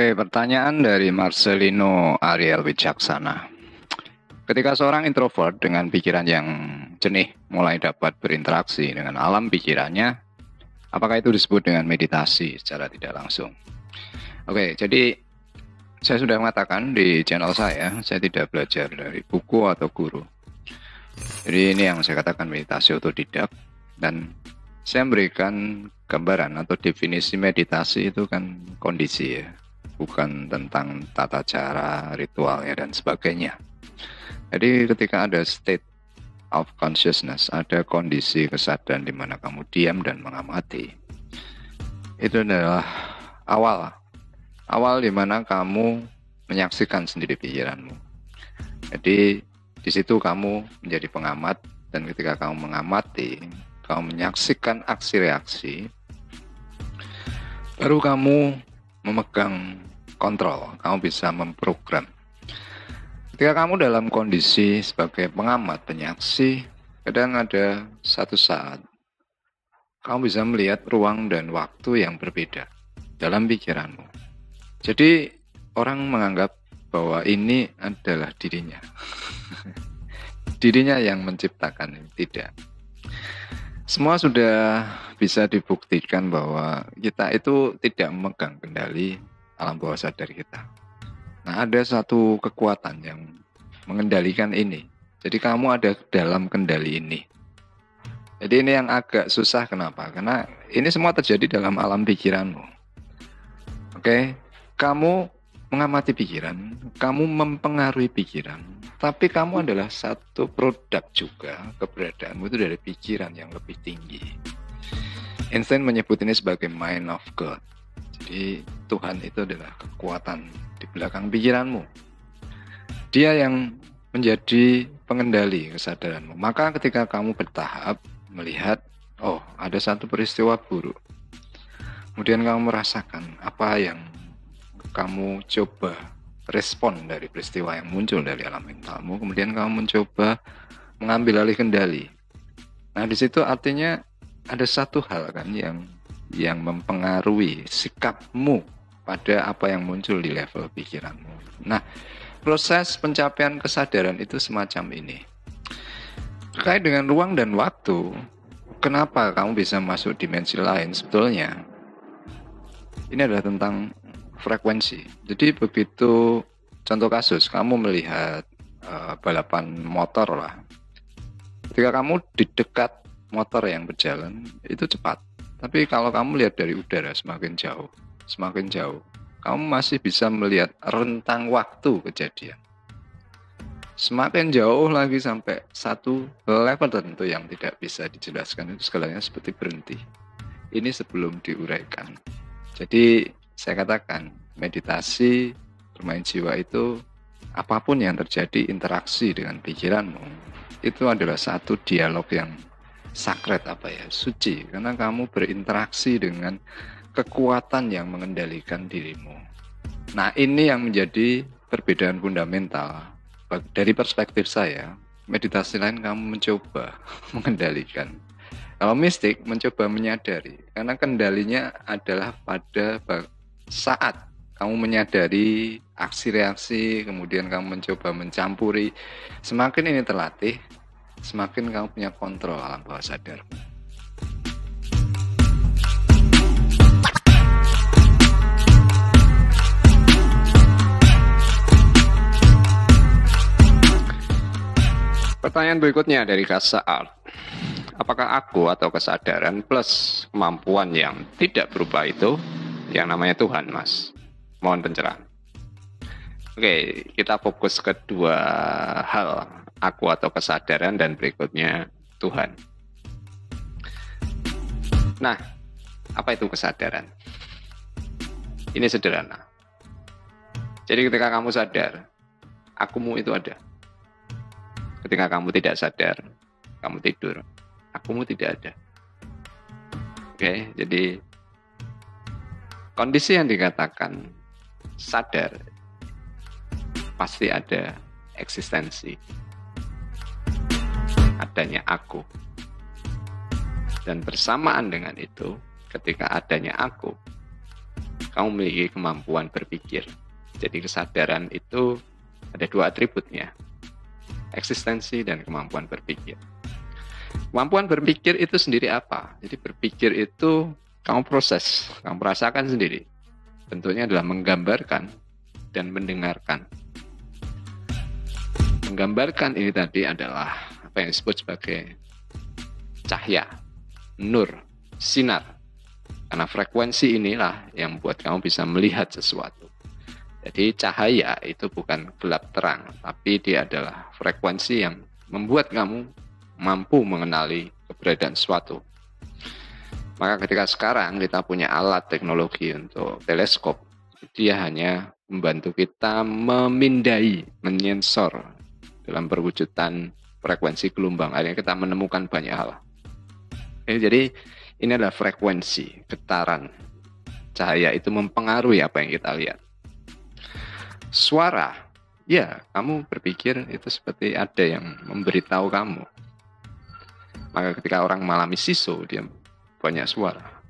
Oke, pertanyaan dari Marcelino Ariel Wicaksana. Ketika seorang introvert dengan pikiran yang jernih mulai dapat berinteraksi dengan alam pikirannya, apakah itu disebut dengan meditasi secara tidak langsung? Oke, jadi saya sudah mengatakan di channel saya tidak belajar dari buku atau guru. Jadi ini yang saya katakan meditasi otodidak, dan saya memberikan gambaran atau definisi meditasi itu kan kondisi ya, bukan tentang tata cara, ritualnya dan sebagainya. Jadi ketika ada state of consciousness, ada kondisi kesadaran di mana kamu diam dan mengamati, itu adalah awal di mana kamu menyaksikan sendiri pikiranmu. Jadi di situ kamu menjadi pengamat, dan ketika kamu mengamati, kamu menyaksikan aksi reaksi, baru kamu memegang kontrol, kamu bisa memprogram. Ketika kamu dalam kondisi sebagai pengamat, penyaksi, kadang ada satu saat kamu bisa melihat ruang dan waktu yang berbeda dalam pikiranmu. Jadi orang menganggap bahwa ini adalah dirinya. Dirinya yang menciptakan, tidak. Semua sudah bisa dibuktikan bahwa kita itu tidak memegang kendali alam bawah sadar kita. Nah, ada satu kekuatan yang mengendalikan ini. Jadi kamu ada dalam kendali ini. Jadi ini yang agak susah, kenapa? Karena ini semua terjadi dalam alam pikiranmu. Oke, kamu mengamati pikiran, kamu mempengaruhi pikiran, tapi kamu adalah satu produk juga, keberadaanmu itu dari pikiran yang lebih tinggi. Einstein menyebut ini sebagai mind of God. Jadi Tuhan itu adalah kekuatan di belakang pikiranmu. Dia yang menjadi pengendali kesadaranmu. Maka ketika kamu bertahap melihat, oh ada satu peristiwa buruk, kemudian kamu merasakan apa yang kamu coba respon dari peristiwa yang muncul dari alam mentalmu, kemudian kamu mencoba mengambil alih kendali. Nah di situ artinya ada satu hal kan yang mempengaruhi sikapmu pada apa yang muncul di level pikiranmu. Nah, proses pencapaian kesadaran itu semacam ini. Terkait dengan ruang dan waktu, kenapa kamu bisa masuk dimensi lain sebetulnya? Ini adalah tentang frekuensi. Jadi begitu, contoh kasus, kamu melihat balapan motor lah. Ketika kamu di dekat motor yang berjalan, itu cepat. Tapi kalau kamu lihat dari udara semakin jauh, kamu masih bisa melihat rentang waktu kejadian. Semakin jauh lagi sampai satu level tertentu yang tidak bisa dijelaskan, itu segalanya seperti berhenti. Ini sebelum diuraikan. Jadi saya katakan meditasi bermain jiwa itu apapun yang terjadi interaksi dengan pikiranmu, itu adalah satu dialog yang sakret, suci, karena kamu berinteraksi dengan kekuatan yang mengendalikan dirimu. Nah ini yang menjadi perbedaan fundamental. Dari perspektif saya, meditasi lain kamu mencoba mengendalikan. Kalau mistik mencoba menyadari, karena kendalinya adalah pada saat kamu menyadari aksi reaksi, kemudian kamu mencoba mencampuri. Semakin ini terlatih, semakin kamu punya kontrol alam bawah sadar. Pertanyaan berikutnya dari Kasa Art. Apakah aku atau kesadaran plus kemampuan yang tidak berubah itu yang namanya Tuhan, Mas? Mohon pencerahan. Oke, kita fokus ke dua hal, aku atau kesadaran, dan berikutnya Tuhan. Nah, apa itu kesadaran? Ini sederhana. Jadi ketika kamu sadar, akumu itu ada. Ketika kamu tidak sadar, kamu tidur, akumu tidak ada. Oke, jadi kondisi yang dikatakan sadar pasti ada eksistensi, adanya aku. Dan bersamaan dengan itu, ketika adanya aku, kamu memiliki kemampuan berpikir. Jadi kesadaran itu ada 2 atributnya, eksistensi dan kemampuan berpikir. Kemampuan berpikir itu sendiri apa? Jadi berpikir itu kamu proses, kamu rasakan sendiri. Bentuknya adalah menggambarkan dan mendengarkan. Menggambarkan ini tadi adalah apa yang disebut sebagai cahaya, nur, sinar. Karena frekuensi inilah yang membuat kamu bisa melihat sesuatu. Jadi cahaya itu bukan gelap terang, tapi dia adalah frekuensi yang membuat kamu mampu mengenali keberadaan sesuatu. Maka ketika sekarang kita punya alat teknologi untuk teleskop, dia hanya membantu kita memindai, menyensor dalam perwujudan frekuensi gelombang. Akhirnya kita menemukan banyak hal. Jadi ini adalah frekuensi, getaran. Cahaya itu mempengaruhi apa yang kita lihat. Suara, ya kamu berpikir itu seperti ada yang memberitahu kamu. Maka ketika orang mengalami siso, dia banyak suara.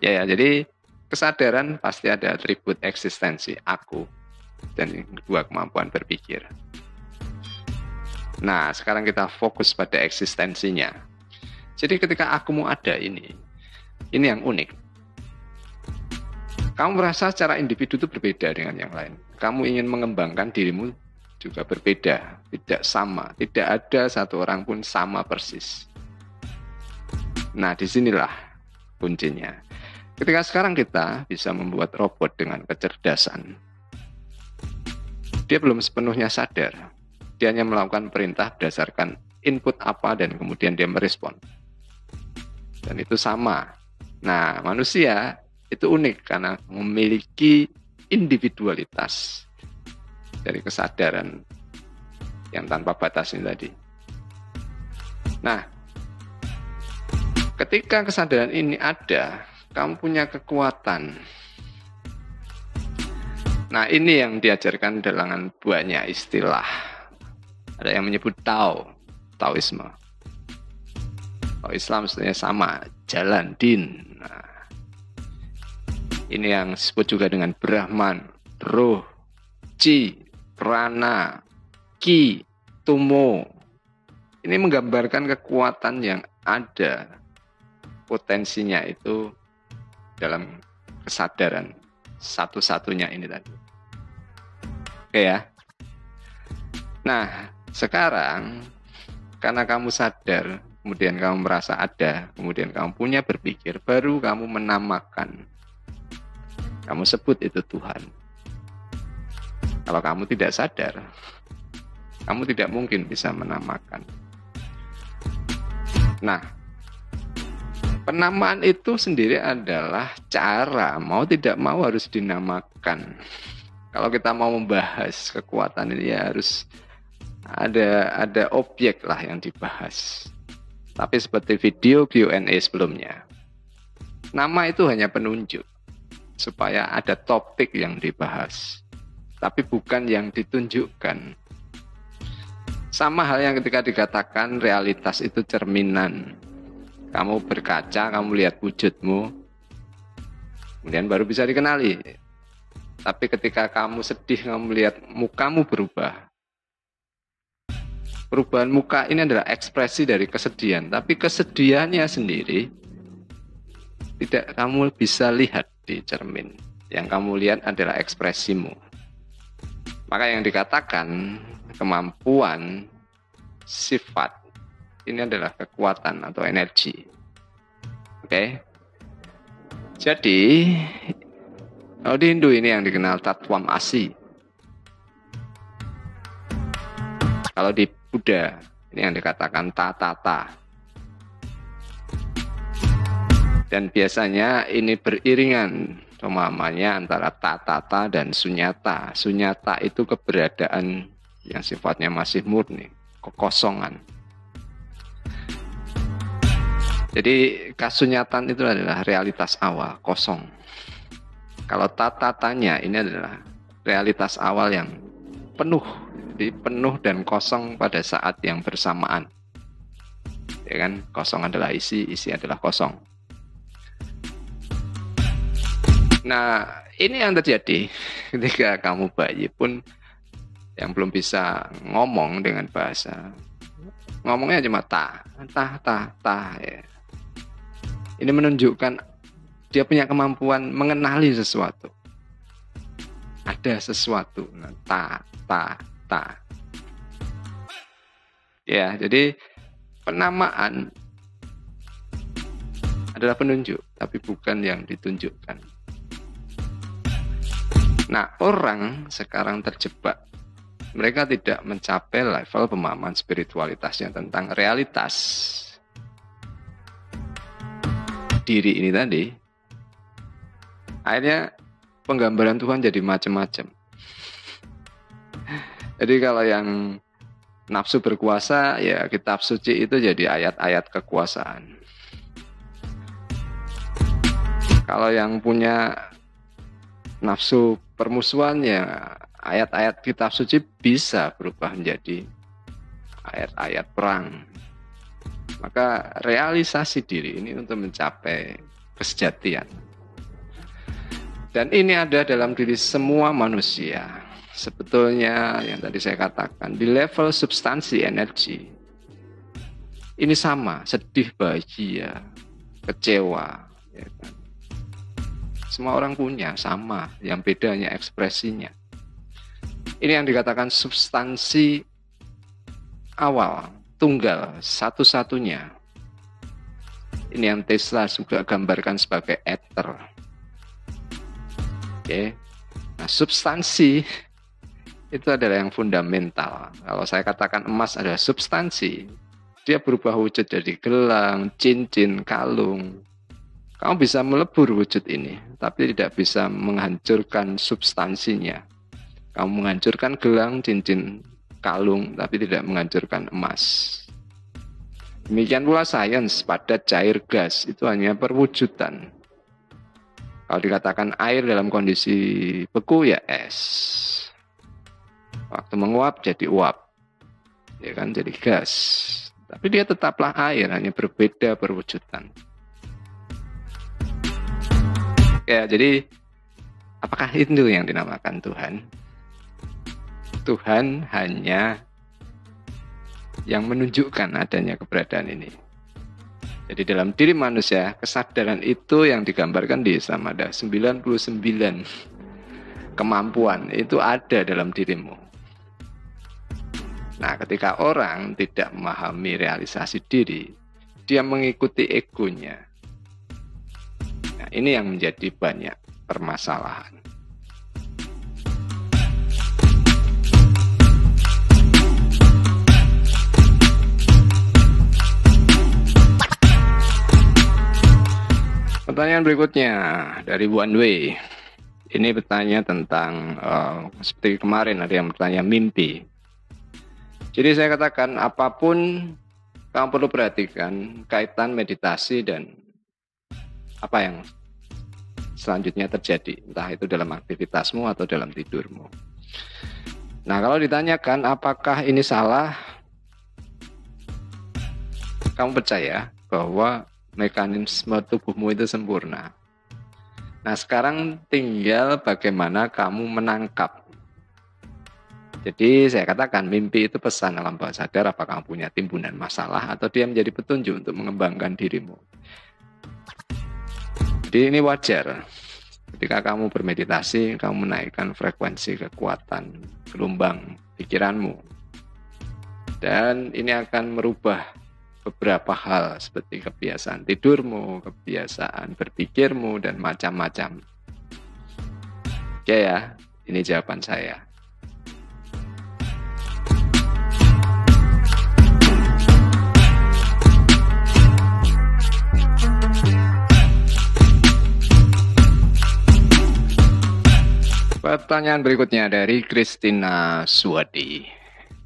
Ya, jadi kesadaran pasti ada atribut eksistensi, aku. Dan yang kedua, kemampuan berpikir. Nah, sekarang kita fokus pada eksistensinya. Jadi ketika akumu ada ini yang unik. Kamu merasa secara individu itu berbeda dengan yang lain. Kamu ingin mengembangkan dirimu juga berbeda, tidak sama. Tidak ada satu orang pun sama persis. Nah, disinilah kuncinya. Ketika sekarang kita bisa membuat robot dengan kecerdasan, dia belum sepenuhnya sadar. Dia hanya melakukan perintah berdasarkan input apa dan kemudian dia merespon. Dan itu sama. Nah, manusia itu unik karena memiliki individualitas dari kesadaran yang tanpa batas ini tadi. Nah, ketika kesadaran ini ada, kamu punya kekuatan. Nah, ini yang diajarkan dalam banyak istilah. Ada yang menyebut Taoisme. Kalau Islam sebenarnya sama, jalan din. Nah, ini yang disebut juga dengan Brahman, Roh, Chi, Prana, Ki, Tumo. Ini menggambarkan kekuatan yang ada, potensinya itu dalam kesadaran satu-satunya ini tadi. Oke ya. Nah, sekarang karena kamu sadar, kemudian kamu merasa ada, kemudian kamu punya berpikir, baru kamu menamakan. Kamu sebut itu Tuhan. Kalau kamu tidak sadar, kamu tidak mungkin bisa menamakan. Nah, penamaan itu sendiri adalah cara, mau tidak mau harus dinamakan. Kalau kita mau membahas kekuatan ini ya harus ada objek lah yang dibahas. Tapi seperti video Q&A sebelumnya, nama itu hanya penunjuk supaya ada topik yang dibahas, tapi bukan yang ditunjukkan. Sama hal yang ketika dikatakan realitas itu cerminan. Kamu berkaca, kamu lihat wujudmu, kemudian baru bisa dikenali. Tapi ketika kamu sedih, kamu melihat mukamu berubah. Perubahan muka ini adalah ekspresi dari kesedihan, tapi kesedihannya sendiri tidak kamu bisa lihat di cermin. Yang kamu lihat adalah ekspresimu. Maka yang dikatakan kemampuan sifat ini adalah kekuatan atau energi. Oke. Jadi kalau di Hindu ini yang dikenal Tatwam Asi. Kalau di Buddha ini yang dikatakan Tatata. Dan biasanya ini beriringan pemahamannya antara Tatata dan Sunyata. Sunyata itu keberadaan yang sifatnya masih murni, kekosongan. Jadi kasunyatan itu adalah realitas awal, kosong. Kalau tatatanya ini adalah realitas awal yang penuh, jadi penuh dan kosong pada saat yang bersamaan. Ya kan, kosong adalah isi, isi adalah kosong. Nah, ini yang terjadi ketika kamu bayi pun yang belum bisa ngomong dengan bahasa. Ngomongnya cuma ta, ta, ta, ta. Ya. Ini menunjukkan dia punya kemampuan mengenali sesuatu. Ada sesuatu. Nah, ta, ta, ta. Ya, jadi penamaan adalah penunjuk, tapi bukan yang ditunjukkan. Nah, orang sekarang terjebak. Mereka tidak mencapai level pemahaman spiritualitasnya tentang realitas diri ini tadi. Akhirnya penggambaran Tuhan jadi macam-macam. Jadi kalau yang nafsu berkuasa, ya kitab suci itu jadi ayat-ayat kekuasaan. Kalau yang punya nafsu permusuhan, ya ayat-ayat kitab suci bisa berubah menjadi ayat-ayat perang. Maka realisasi diri ini untuk mencapai kesejatian. Dan ini ada dalam diri semua manusia. Sebetulnya yang tadi saya katakan, di level substansi energi, ini sama, sedih, bahagia, kecewa. Ya kan? Semua orang punya, sama, yang bedanya ekspresinya. Ini yang dikatakan substansi awal, tunggal, satu-satunya. Ini yang Tesla juga gambarkan sebagai ether. Oke. Nah, substansi itu adalah yang fundamental. Kalau saya katakan emas adalah substansi, dia berubah wujud jadi gelang, cincin, kalung. Kamu bisa melebur wujud ini, tapi tidak bisa menghancurkan substansinya. Kamu menghancurkan gelang, cincin, kalung, tapi tidak menghancurkan emas. Demikian pula sains, padat, cair, gas, itu hanya perwujudan. Kalau dikatakan air dalam kondisi beku, ya es. Waktu menguap jadi uap, ya kan, jadi gas. Tapi dia tetaplah air, hanya berbeda perwujudan. Ya, jadi apakah itu yang dinamakan Tuhan? Tuhan hanya yang menunjukkan adanya keberadaan ini. Jadi dalam diri manusia, kesadaran itu yang digambarkan di Islam ada 99 kemampuan, itu ada dalam dirimu. Nah, ketika orang tidak memahami realisasi diri, dia mengikuti egonya. Nah, ini yang menjadi banyak permasalahan. Pertanyaan berikutnya dari One Way. Ini bertanya tentang seperti kemarin ada yang bertanya mimpi. Jadi saya katakan apapun kamu perlu perhatikan kaitan meditasi dan apa yang selanjutnya terjadi, entah itu dalam aktivitasmu atau dalam tidurmu. Nah, kalau ditanyakan apakah ini salah, kamu percaya bahwa mekanisme tubuhmu itu sempurna. Nah, sekarang tinggal bagaimana kamu menangkap. Jadi saya katakan mimpi itu pesan alam bawah sadar apakah kamu punya timbunan masalah atau dia menjadi petunjuk untuk mengembangkan dirimu. Jadi ini wajar. Ketika kamu bermeditasi, kamu menaikkan frekuensi kekuatan gelombang pikiranmu. Dan ini akan merubah beberapa hal seperti kebiasaan tidurmu, kebiasaan berpikirmu, dan macam-macam. Oke ya, ini jawaban saya. Pertanyaan berikutnya dari Christina Suwadi.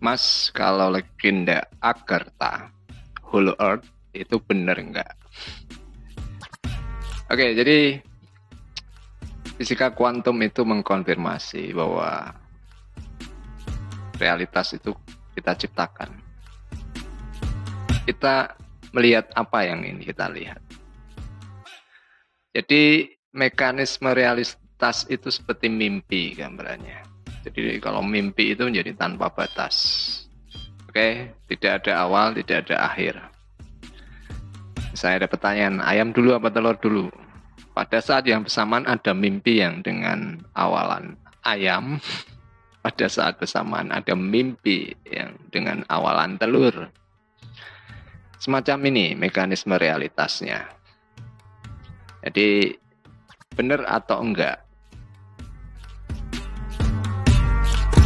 Mas, kalau legenda Agartha, Hollow Earth, itu benar nggak? Oke, jadi fisika kuantum itu mengkonfirmasi bahwa realitas itu kita ciptakan. Kita melihat apa yang ingin kita lihat. Jadi mekanisme realitas itu seperti mimpi gambarannya. Jadi kalau mimpi itu menjadi tanpa batas. Oke, tidak ada awal, tidak ada akhir. Saya ada pertanyaan, ayam dulu apa telur dulu? Pada saat yang bersamaan ada mimpi yang dengan awalan ayam. Pada saat bersamaan ada mimpi yang dengan awalan telur. Semacam ini mekanisme realitasnya. Jadi benar atau enggak?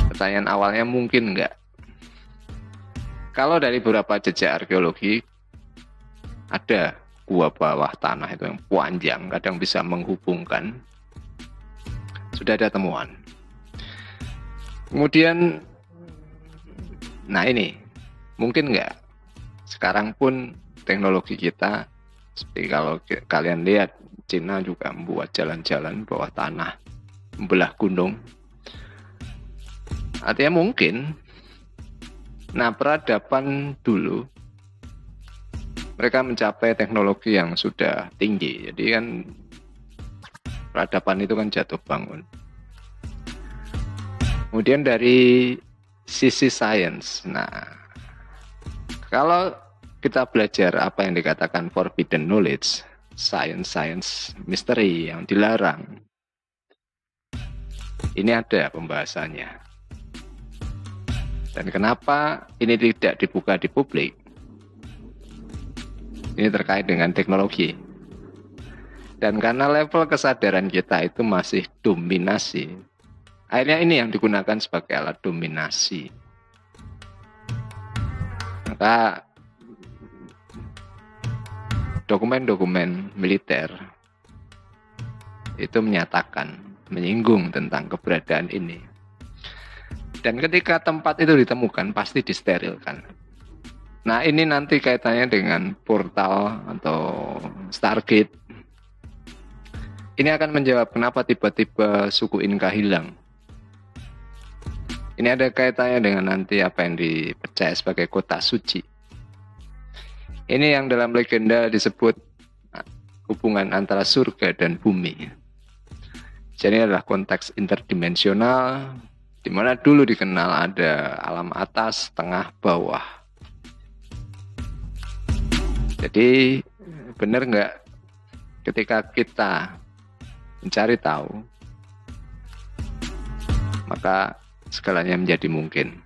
Pertanyaan awalnya mungkin enggak. Kalau dari beberapa jejak arkeologi, ada gua bawah tanah itu yang panjang, kadang bisa menghubungkan. Sudah ada temuan. Kemudian, nah ini, mungkin enggak? Sekarang pun teknologi kita, seperti kalau kalian lihat, Cina juga membuat jalan-jalan bawah tanah, membelah gunung. Artinya mungkin. Nah, peradaban dulu mereka mencapai teknologi yang sudah tinggi. Jadi kan peradaban itu kan jatuh bangun. Kemudian dari sisi sains. Nah, kalau kita belajar apa yang dikatakan forbidden knowledge, science misteri yang dilarang, ini ada pembahasannya. Dan kenapa ini tidak dibuka di publik? Ini terkait dengan teknologi. Dan karena level kesadaran kita itu masih dominasi, akhirnya ini yang digunakan sebagai alat dominasi. Maka dokumen-dokumen militer itu menyatakan, menyinggung tentang keberadaan ini. Dan ketika tempat itu ditemukan, pasti disterilkan. Nah, ini nanti kaitannya dengan portal atau Stargate. Ini akan menjawab kenapa tiba-tiba suku Inka hilang. Ini ada kaitannya dengan nanti apa yang dipercaya sebagai kota suci. Ini yang dalam legenda disebut hubungan antara surga dan bumi. Jadi ini adalah konteks interdimensional, di mana dulu dikenal ada alam atas, tengah, bawah. Jadi benar nggak ketika kita mencari tahu, maka segalanya menjadi mungkin.